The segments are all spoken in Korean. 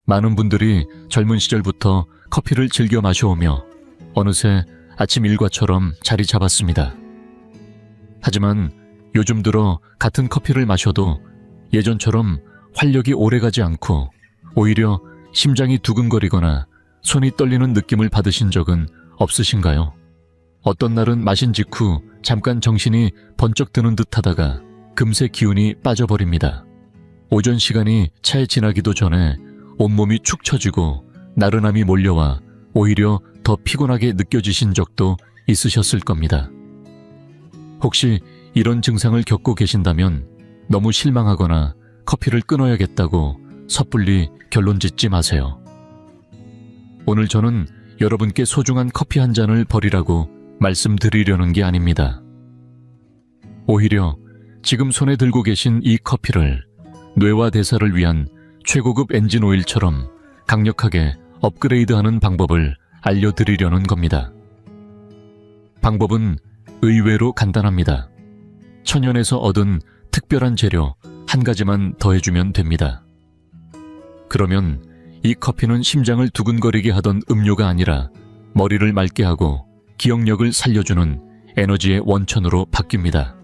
많은 분들이 젊은 시절부터 커피를 즐겨 마셔오며 어느새 아침 일과처럼 자리 잡았습니다. 하지만 요즘 들어 같은 커피를 마셔도 예전처럼 활력이 오래가지 않고 오히려 심장이 두근거리거나 손이 떨리는 느낌을 받으신 적은 없으신가요? 어떤 날은 마신 직후 잠깐 정신이 번쩍 드는 듯 하다가 금세 기운이 빠져버립니다. 오전 시간이 차에 지나기도 전에 온몸이 축 처지고 나른함이 몰려와 오히려 더 피곤하게 느껴지신 적도 있으셨을 겁니다. 혹시 이런 증상을 겪고 계신다면 너무 실망하거나 커피를 끊어야겠다고 섣불리 결론 짓지 마세요. 오늘 저는 여러분께 소중한 커피 한 잔을 버리라고 말씀드리려는 게 아닙니다. 오히려 지금 손에 들고 계신 이 커피를 뇌와 대사를 위한 최고급 엔진 오일처럼 강력하게 업그레이드하는 방법을 알려드리려는 겁니다. 방법은 의외로 간단합니다. 천연에서 얻은 특별한 재료 한 가지만 더해주면 됩니다. 그러면 이 커피는 심장을 두근거리게 하던 음료가 아니라 머리를 맑게 하고 기억력을 살려주는 에너지의 원천으로 바뀝니다.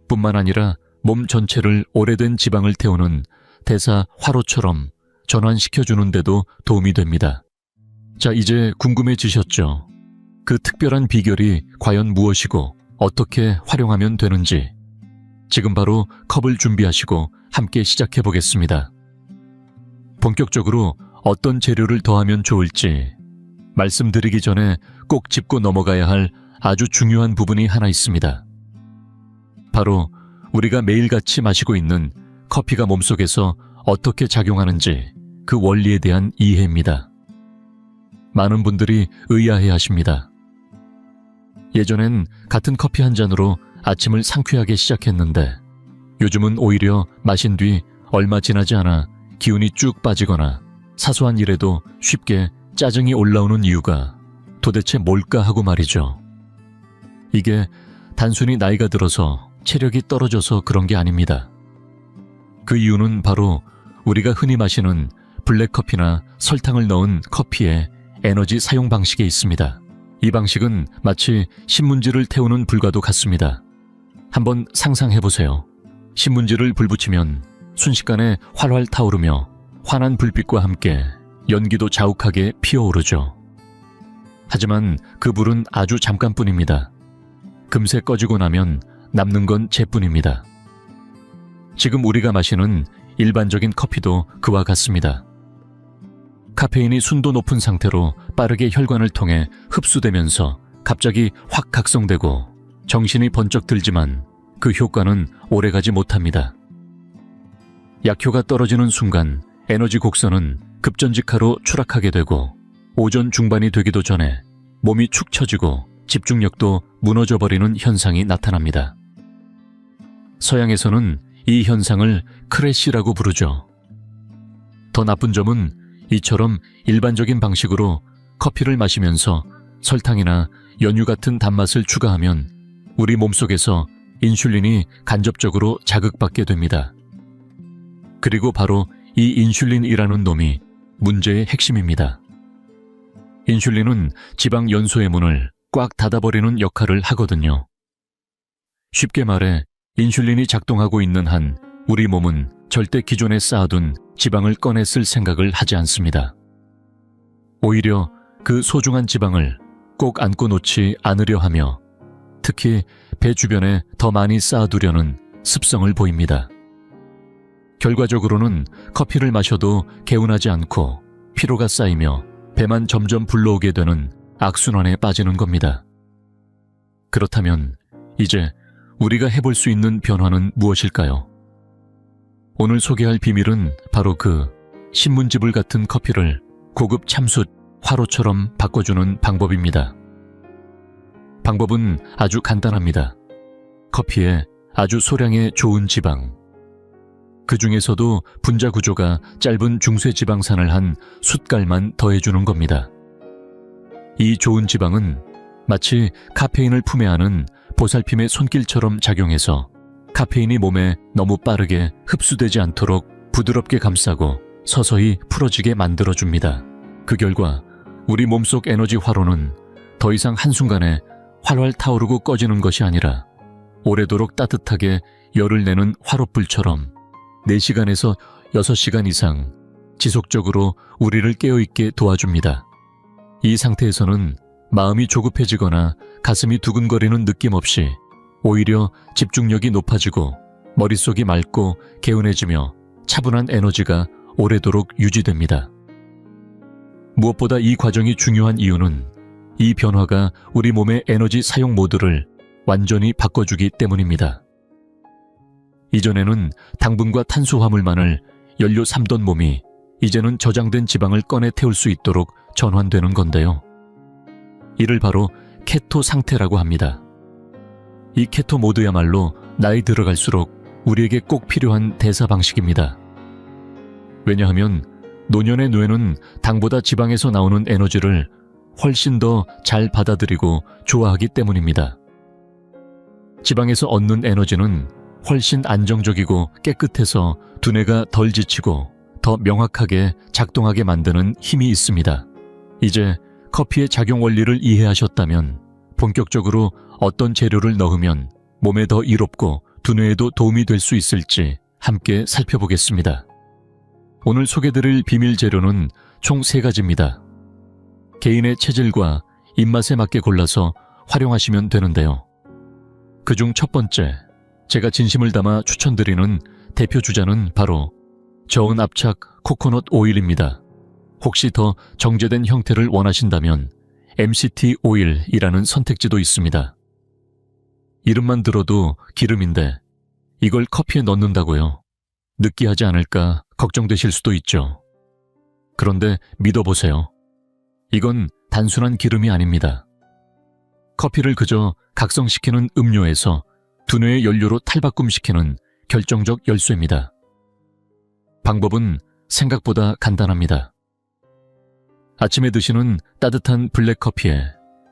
뿐만 아니라 몸 전체를 오래된 지방을 태우는 대사 화로처럼 전환시켜주는 데도 도움이 됩니다. 자, 이제 궁금해지셨죠? 그 특별한 비결이 과연 무엇이고 어떻게 활용하면 되는지 지금 바로 컵을 준비하시고 함께 시작해 보겠습니다. 본격적으로 어떤 재료를 더하면 좋을지 말씀드리기 전에 꼭 짚고 넘어가야 할 아주 중요한 부분이 하나 있습니다. 바로 우리가 매일같이 마시고 있는 커피가 몸속에서 어떻게 작용하는지 그 원리에 대한 이해입니다. 많은 분들이 의아해하십니다. 예전엔 같은 커피 한 잔으로 아침을 상쾌하게 시작했는데 요즘은 오히려 마신 뒤 얼마 지나지 않아 기운이 쭉 빠지거나 사소한 일에도 쉽게 짜증이 올라오는 이유가 도대체 뭘까 하고 말이죠. 이게 단순히 나이가 들어서 체력이 떨어져서 그런 게 아닙니다. 그 이유는 바로 우리가 흔히 마시는 블랙커피나 설탕을 넣은 커피의 에너지 사용 방식에 있습니다. 이 방식은 마치 신문지를 태우는 불과도 같습니다. 한번 상상해보세요. 신문지를 불 붙이면 순식간에 활활 타오르며 환한 불빛과 함께 연기도 자욱하게 피어오르죠. 하지만 그 불은 아주 잠깐뿐입니다. 금세 꺼지고 나면 남는 건 재뿐입니다. 지금 우리가 마시는 일반적인 커피도 그와 같습니다. 카페인이 순도 높은 상태로 빠르게 혈관을 통해 흡수되면서 갑자기 확 각성되고 정신이 번쩍 들지만 그 효과는 오래가지 못합니다. 약효가 떨어지는 순간 에너지 곡선은 급전직하로 추락하게 되고 오전 중반이 되기도 전에 몸이 축 처지고 집중력도 무너져버리는 현상이 나타납니다. 서양에서는 이 현상을 크래시라고 부르죠. 더 나쁜 점은 이처럼 일반적인 방식으로 커피를 마시면서 설탕이나 연유 같은 단맛을 추가하면 우리 몸속에서 인슐린이 간접적으로 자극받게 됩니다. 그리고 바로 이 인슐린이라는 놈이 문제의 핵심입니다. 인슐린은 지방 연소의 문을 꽉 닫아버리는 역할을 하거든요. 쉽게 말해 인슐린이 작동하고 있는 한 우리 몸은 절대 기존에 쌓아둔 지방을 꺼내 쓸 생각을 하지 않습니다. 오히려 그 소중한 지방을 꼭 안고 놓지 않으려 하며 특히 배 주변에 더 많이 쌓아두려는 습성을 보입니다. 결과적으로는 커피를 마셔도 개운하지 않고 피로가 쌓이며 배만 점점 불러오게 되는 악순환에 빠지는 겁니다. 그렇다면 이제 우리가 해볼 수 있는 변화는 무엇일까요? 오늘 소개할 비밀은 바로 그 신문지불 같은 커피를 고급 참숯, 화로처럼 바꿔주는 방법입니다. 방법은 아주 간단합니다. 커피에 아주 소량의 좋은 지방, 그 중에서도 분자 구조가 짧은 중쇄지방산을 한 숯갈만 더해주는 겁니다. 이 좋은 지방은 마치 카페인을 품에 안은 보살핌의 손길처럼 작용해서 카페인이 몸에 너무 빠르게 흡수되지 않도록 부드럽게 감싸고 서서히 풀어지게 만들어줍니다. 그 결과 우리 몸속 에너지 화로는 더 이상 한순간에 활활 타오르고 꺼지는 것이 아니라 오래도록 따뜻하게 열을 내는 화롯불처럼 4시간에서 6시간 이상 지속적으로 우리를 깨어있게 도와줍니다. 이 상태에서는 마음이 조급해지거나 가슴이 두근거리는 느낌 없이 오히려 집중력이 높아지고 머릿속이 맑고 개운해지며 차분한 에너지가 오래도록 유지됩니다. 무엇보다 이 과정이 중요한 이유는 이 변화가 우리 몸의 에너지 사용 모드를 완전히 바꿔주기 때문입니다. 이전에는 당분과 탄수화물만을 연료 삼던 몸이 이제는 저장된 지방을 꺼내 태울 수 있도록 전환되는 건데요. 이를 바로 케토 상태라고 합니다. 이 케토 모드야말로 나이 들어갈수록 우리에게 꼭 필요한 대사 방식입니다. 왜냐하면 노년의 뇌는 당보다 지방에서 나오는 에너지를 훨씬 더 잘 받아들이고 좋아하기 때문입니다. 지방에서 얻는 에너지는 훨씬 안정적이고 깨끗해서 두뇌가 덜 지치고 더 명확하게 작동하게 만드는 힘이 있습니다. 이제 커피의 작용 원리를 이해하셨다면 본격적으로 어떤 재료를 넣으면 몸에 더 이롭고 두뇌에도 도움이 될 수 있을지 함께 살펴보겠습니다. 오늘 소개드릴 비밀 재료는 총 3가지입니다. 개인의 체질과 입맛에 맞게 골라서 활용하시면 되는데요. 그중 첫 번째, 제가 진심을 담아 추천드리는 대표 주자는 바로 저온 압착 코코넛 오일입니다. 혹시 더 정제된 형태를 원하신다면 MCT 오일이라는 선택지도 있습니다. 이름만 들어도 기름인데 이걸 커피에 넣는다고요? 느끼하지 않을까 걱정되실 수도 있죠. 그런데 믿어보세요. 이건 단순한 기름이 아닙니다. 커피를 그저 각성시키는 음료에서 두뇌의 연료로 탈바꿈시키는 결정적 열쇠입니다. 방법은 생각보다 간단합니다. 아침에 드시는 따뜻한 블랙커피에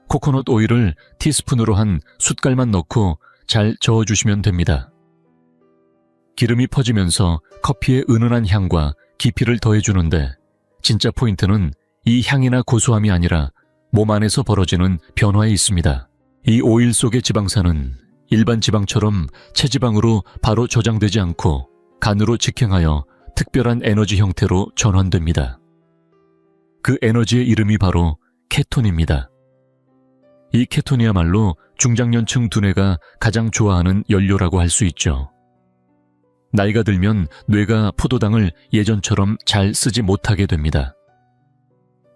코코넛 오일을 티스푼으로 한 숟갈만 넣고 잘 저어주시면 됩니다. 기름이 퍼지면서 커피의 은은한 향과 깊이를 더해주는데 진짜 포인트는 이 향이나 고소함이 아니라 몸 안에서 벌어지는 변화에 있습니다. 이 오일 속의 지방산은 일반 지방처럼 체지방으로 바로 저장되지 않고 간으로 직행하여 특별한 에너지 형태로 전환됩니다. 그 에너지의 이름이 바로 케톤입니다. 이 케톤이야말로 중장년층 두뇌가 가장 좋아하는 연료라고 할 수 있죠. 나이가 들면 뇌가 포도당을 예전처럼 잘 쓰지 못하게 됩니다.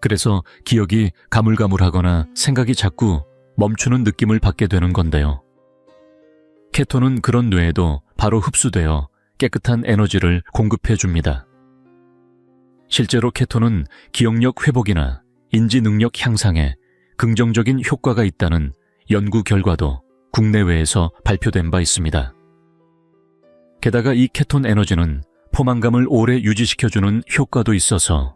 그래서 기억이 가물가물하거나 생각이 자꾸 멈추는 느낌을 받게 되는 건데요. 케톤은 그런 뇌에도 바로 흡수되어 깨끗한 에너지를 공급해 줍니다. 실제로 케톤은 기억력 회복이나 인지 능력 향상에 긍정적인 효과가 있다는 연구 결과도 국내외에서 발표된 바 있습니다. 게다가 이 케톤 에너지는 포만감을 오래 유지시켜주는 효과도 있어서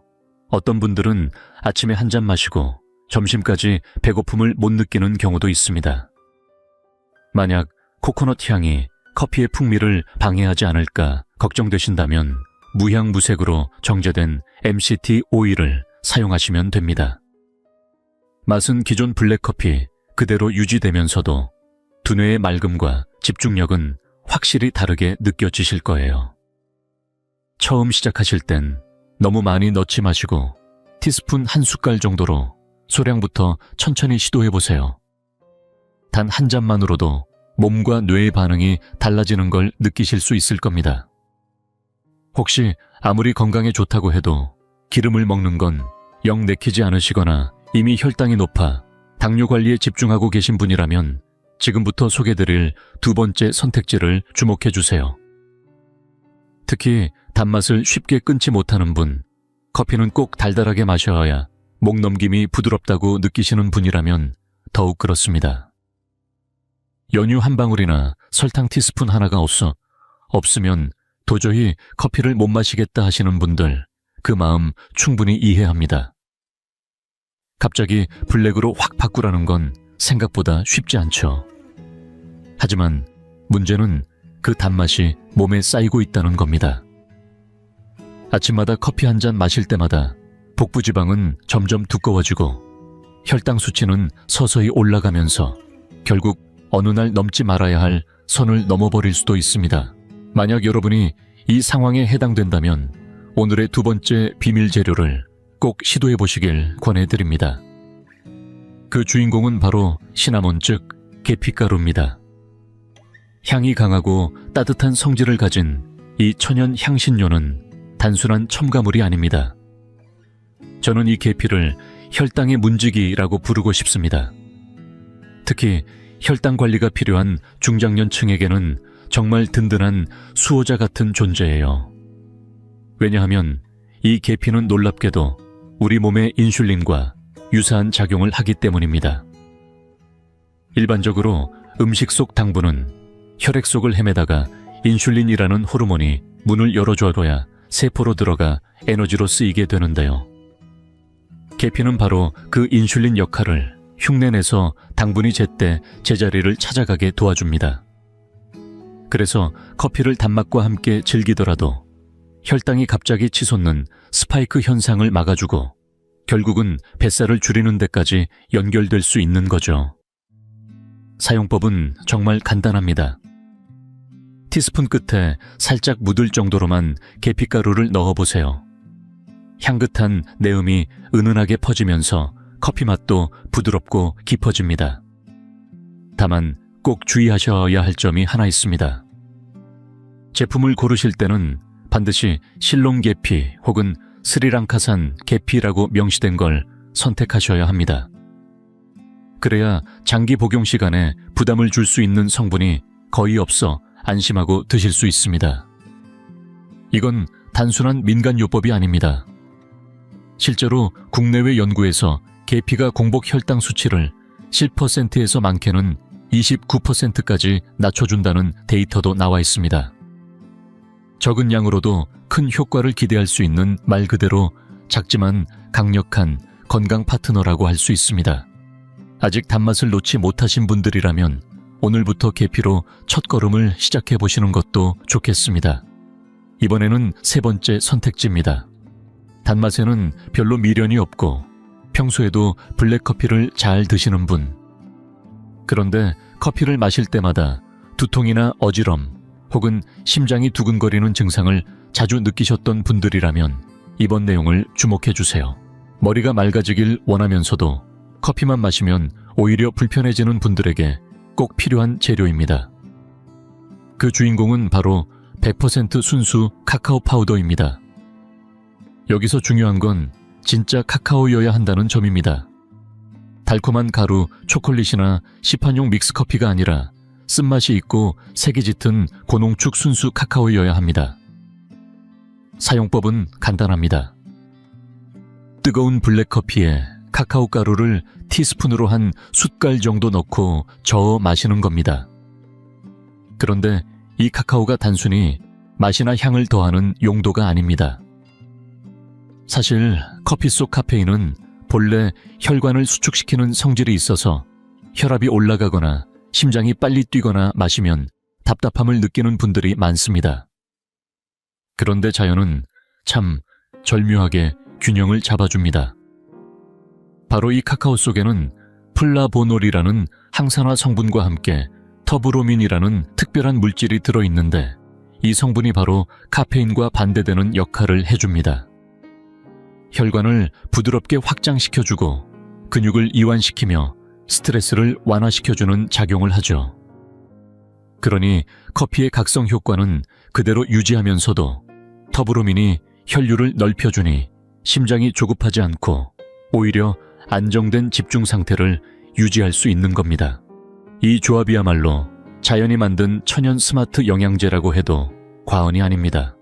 어떤 분들은 아침에 한 잔 마시고 점심까지 배고픔을 못 느끼는 경우도 있습니다. 만약 코코넛 향이 커피의 풍미를 방해하지 않을까 걱정되신다면 무향 무색으로 정제된 MCT 오일을 사용하시면 됩니다. 맛은 기존 블랙커피 그대로 유지되면서도 두뇌의 맑음과 집중력은 확실히 다르게 느껴지실 거예요. 처음 시작하실 땐 너무 많이 넣지 마시고 티스푼 1숟갈 정도로 소량부터 천천히 시도해보세요. 단 한 잔만으로도 몸과 뇌의 반응이 달라지는 걸 느끼실 수 있을 겁니다. 혹시 아무리 건강에 좋다고 해도 기름을 먹는 건 영 내키지 않으시거나 이미 혈당이 높아 당뇨 관리에 집중하고 계신 분이라면 지금부터 소개드릴 2번째 선택지를 주목해주세요. 특히 단맛을 쉽게 끊지 못하는 분, 커피는 꼭 달달하게 마셔야 목 넘김이 부드럽다고 느끼시는 분이라면 더욱 그렇습니다. 연유 한 방울이나 설탕 티스푼 하나가 없으면 도저히 커피를 못 마시겠다 하시는 분들, 그 마음 충분히 이해합니다. 갑자기 블랙으로 확 바꾸라는 건 생각보다 쉽지 않죠. 하지만 문제는 그 단맛이 몸에 쌓이고 있다는 겁니다. 아침마다 커피 한 잔 마실 때마다 복부 지방은 점점 두꺼워지고 혈당 수치는 서서히 올라가면서 결국 어느 날 넘지 말아야 할 선을 넘어버릴 수도 있습니다. 만약 여러분이 이 상황에 해당된다면 오늘의 두 번째 비밀 재료를 꼭 시도해 보시길 권해드립니다. 그 주인공은 바로 시나몬 즉 계피가루입니다. 향이 강하고 따뜻한 성질을 가진 이 천연 향신료는 단순한 첨가물이 아닙니다. 저는 이 계피를 혈당의 문지기라고 부르고 싶습니다. 특히 혈당 관리가 필요한 중장년층에게는 정말 든든한 수호자 같은 존재예요. 왜냐하면 이 계피는 놀랍게도 우리 몸의 인슐린과 유사한 작용을 하기 때문입니다. 일반적으로 음식 속 당분은 혈액 속을 헤매다가 인슐린이라는 호르몬이 문을 열어줘야 세포로 들어가 에너지로 쓰이게 되는데요. 계피는 바로 그 인슐린 역할을 흉내내서 당분이 제때 제자리를 찾아가게 도와줍니다. 그래서 커피를 단맛과 함께 즐기더라도 혈당이 갑자기 치솟는 스파이크 현상을 막아주고 결국은 뱃살을 줄이는 데까지 연결될 수 있는 거죠. 사용법은 정말 간단합니다. 티스푼 끝에 살짝 묻을 정도로만 계피가루를 넣어보세요. 향긋한 내음이 은은하게 퍼지면서 커피 맛도 부드럽고 깊어집니다. 다만 꼭 주의하셔야 할 점이 하나 있습니다. 제품을 고르실 때는 반드시 실롱 계피 혹은 스리랑카산 계피라고 명시된 걸 선택하셔야 합니다. 그래야 장기 복용 시간에 부담을 줄 수 있는 성분이 거의 없어 안심하고 드실 수 있습니다. 이건 단순한 민간요법이 아닙니다. 실제로 국내외 연구에서 계피가 공복 혈당 수치를 10%에서 많게는 29%까지 낮춰준다는 데이터도 나와 있습니다. 적은 양으로도 큰 효과를 기대할 수 있는 말 그대로 작지만 강력한 건강 파트너라고 할 수 있습니다. 아직 단맛을 놓지 못하신 분들이라면 오늘부터 계피로 첫걸음을 시작해 보시는 것도 좋겠습니다. 이번에는 세 번째 선택지입니다. 단맛에는 별로 미련이 없고 평소에도 블랙커피를 잘 드시는 분. 그런데 커피를 마실 때마다 두통이나 어지럼 혹은 심장이 두근거리는 증상을 자주 느끼셨던 분들이라면 이번 내용을 주목해 주세요. 머리가 맑아지길 원하면서도 커피만 마시면 오히려 불편해지는 분들에게 꼭 필요한 재료입니다. 그 주인공은 바로 100% 순수 카카오 파우더입니다. 여기서 중요한 건 진짜 카카오여야 한다는 점입니다. 달콤한 가루, 초콜릿이나 시판용 믹스커피가 아니라 쓴맛이 있고 색이 짙은 고농축 순수 카카오여야 합니다. 사용법은 간단합니다. 뜨거운 블랙커피에 카카오 가루를 티스푼으로 한 숟갈 정도 넣고 저어 마시는 겁니다. 그런데 이 카카오가 단순히 맛이나 향을 더하는 용도가 아닙니다. 사실 커피 속 카페인은 본래 혈관을 수축시키는 성질이 있어서 혈압이 올라가거나 심장이 빨리 뛰거나 마시면 답답함을 느끼는 분들이 많습니다. 그런데 자연은 참 절묘하게 균형을 잡아줍니다. 바로 이 카카오 속에는 플라보놀이라는 항산화 성분과 함께 터브로민이라는 특별한 물질이 들어있는데 이 성분이 바로 카페인과 반대되는 역할을 해줍니다. 혈관을 부드럽게 확장시켜주고 근육을 이완시키며 스트레스를 완화시켜주는 작용을 하죠. 그러니 커피의 각성 효과는 그대로 유지하면서도 터브로민이 혈류를 넓혀주니 심장이 조급하지 않고 오히려 안정된 집중 상태를 유지할 수 있는 겁니다. 이 조합이야말로 자연이 만든 천연 스마트 영양제라고 해도 과언이 아닙니다.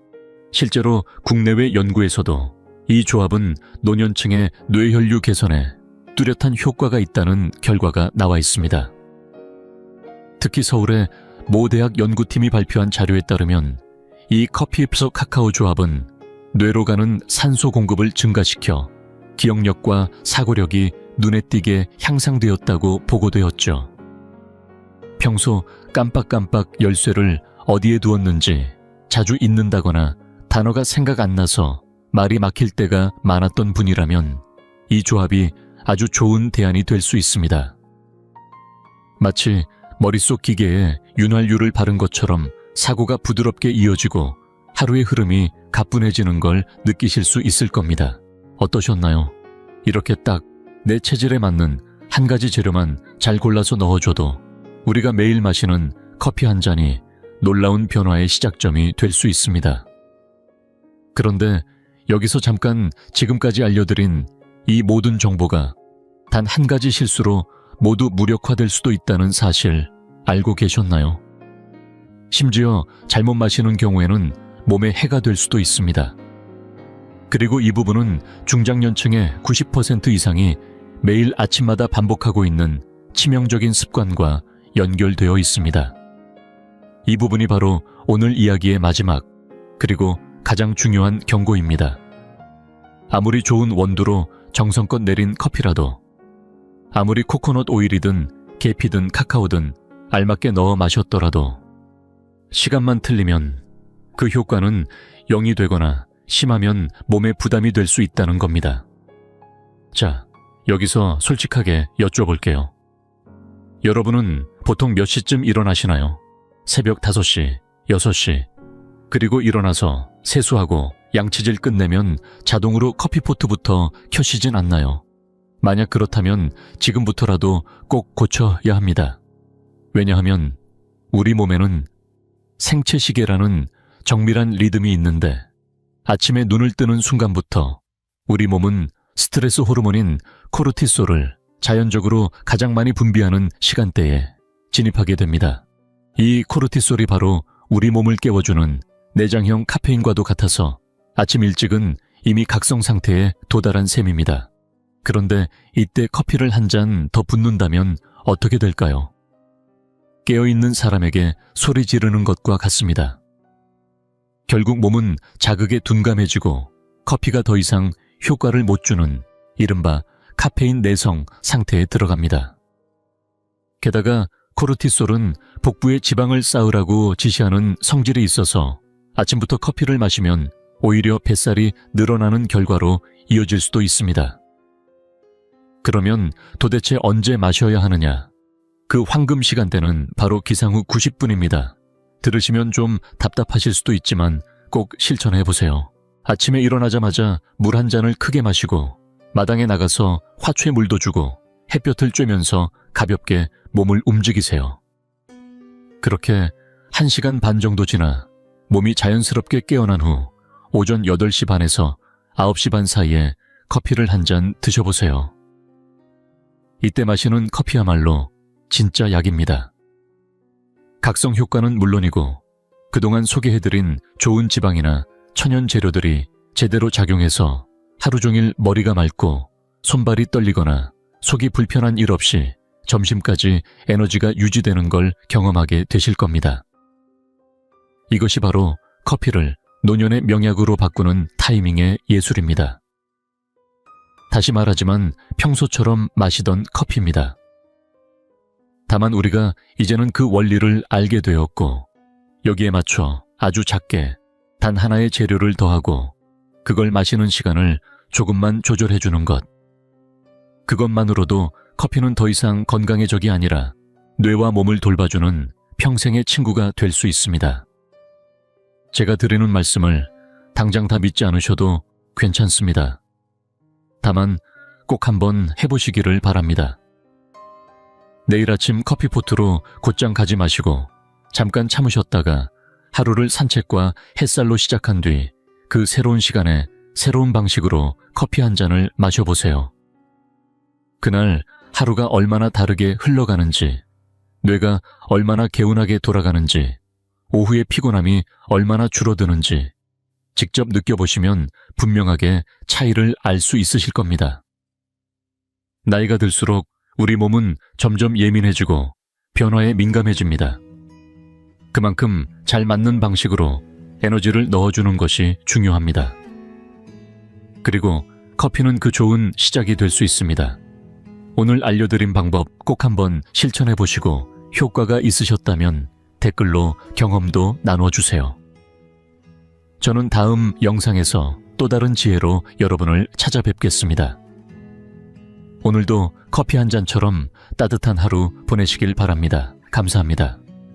실제로 국내외 연구에서도 이 조합은 노년층의 뇌혈류 개선에 뚜렷한 효과가 있다는 결과가 나와 있습니다. 특히 서울의 모 대학 연구팀이 발표한 자료에 따르면 이 커피 흡수 카카오 조합은 뇌로 가는 산소 공급을 증가시켜 기억력과 사고력이 눈에 띄게 향상되었다고 보고되었죠. 평소 깜빡깜빡 열쇠를 어디에 두었는지 자주 잊는다거나 단어가 생각 안 나서 말이 막힐 때가 많았던 분이라면 이 조합이 아주 좋은 대안이 될 수 있습니다. 마치 머릿속 기계에 윤활유를 바른 것처럼 사고가 부드럽게 이어지고 하루의 흐름이 가뿐해지는 걸 느끼실 수 있을 겁니다. 어떠셨나요? 이렇게 딱 내 체질에 맞는 한 가지 재료만 잘 골라서 넣어줘도 우리가 매일 마시는 커피 한 잔이 놀라운 변화의 시작점이 될 수 있습니다. 그런데 여기서 잠깐 지금까지 알려드린 이 모든 정보가 단 한 가지 실수로 모두 무력화될 수도 있다는 사실 알고 계셨나요? 심지어 잘못 마시는 경우에는 몸에 해가 될 수도 있습니다. 그리고 이 부분은 중장년층의 90% 이상이 매일 아침마다 반복하고 있는 치명적인 습관과 연결되어 있습니다. 이 부분이 바로 오늘 이야기의 마지막, 그리고 가장 중요한 경고입니다. 아무리 좋은 원두로 정성껏 내린 커피라도, 아무리 코코넛 오일이든 계피든 카카오든 알맞게 넣어 마셨더라도 시간만 틀리면 그 효과는 0이 되거나 심하면 몸에 부담이 될 수 있다는 겁니다. 자, 여기서 솔직하게 여쭤볼게요. 여러분은 보통 몇 시쯤 일어나시나요? 새벽 5시, 6시, 그리고 일어나서 세수하고 양치질 끝내면 자동으로 커피포트부터 켜시진 않나요? 만약 그렇다면 지금부터라도 꼭 고쳐야 합니다. 왜냐하면 우리 몸에는 생체시계라는 정밀한 리듬이 있는데 아침에 눈을 뜨는 순간부터 우리 몸은 스트레스 호르몬인 코르티솔을 자연적으로 가장 많이 분비하는 시간대에 진입하게 됩니다. 이 코르티솔이 바로 우리 몸을 깨워주는 내장형 카페인과도 같아서 아침 일찍은 이미 각성 상태에 도달한 셈입니다. 그런데 이때 커피를 한 잔 더 붓는다면 어떻게 될까요? 깨어있는 사람에게 소리 지르는 것과 같습니다. 결국 몸은 자극에 둔감해지고 커피가 더 이상 효과를 못 주는 이른바 카페인 내성 상태에 들어갑니다. 게다가 코르티솔은 복부에 지방을 쌓으라고 지시하는 성질이 있어서 아침부터 커피를 마시면 오히려 뱃살이 늘어나는 결과로 이어질 수도 있습니다. 그러면 도대체 언제 마셔야 하느냐? 그 황금 시간대는 바로 기상 후 90분입니다. 들으시면 좀 답답하실 수도 있지만 꼭 실천해보세요. 아침에 일어나자마자 물 한 잔을 크게 마시고 마당에 나가서 화초에 물도 주고 햇볕을 쬐면서 가볍게 몸을 움직이세요. 그렇게 1시간 반 정도 지나 몸이 자연스럽게 깨어난 후 오전 8시 반에서 9시 반 사이에 커피를 한 잔 드셔보세요. 이때 마시는 커피야말로 진짜 약입니다. 각성 효과는 물론이고 그동안 소개해드린 좋은 지방이나 천연 재료들이 제대로 작용해서 하루 종일 머리가 맑고 손발이 떨리거나 속이 불편한 일 없이 점심까지 에너지가 유지되는 걸 경험하게 되실 겁니다. 이것이 바로 커피를 노년의 명약으로 바꾸는 타이밍의 예술입니다. 다시 말하지만 평소처럼 마시던 커피입니다. 다만 우리가 이제는 그 원리를 알게 되었고 여기에 맞춰 아주 작게 단 하나의 재료를 더하고 그걸 마시는 시간을 조금만 조절해주는 것. 그것만으로도 커피는 더 이상 건강의 적이 아니라 뇌와 몸을 돌봐주는 평생의 친구가 될 수 있습니다. 제가 드리는 말씀을 당장 다 믿지 않으셔도 괜찮습니다. 다만 꼭 한번 해보시기를 바랍니다. 내일 아침 커피포트로 곧장 가지 마시고 잠깐 참으셨다가 하루를 산책과 햇살로 시작한 뒤 그 새로운 시간에 새로운 방식으로 커피 한 잔을 마셔보세요. 그날 하루가 얼마나 다르게 흘러가는지, 뇌가 얼마나 개운하게 돌아가는지, 오후의 피곤함이 얼마나 줄어드는지 직접 느껴보시면 분명하게 차이를 알 수 있으실 겁니다. 나이가 들수록 우리 몸은 점점 예민해지고 변화에 민감해집니다. 그만큼 잘 맞는 방식으로 에너지를 넣어주는 것이 중요합니다. 그리고 커피는 그 좋은 시작이 될 수 있습니다. 오늘 알려드린 방법 꼭 한번 실천해보시고 효과가 있으셨다면 댓글로 경험도 나눠주세요. 저는 다음 영상에서 또 다른 지혜로 여러분을 찾아뵙겠습니다. 오늘도 커피 한 잔처럼 따뜻한 하루 보내시길 바랍니다. 감사합니다.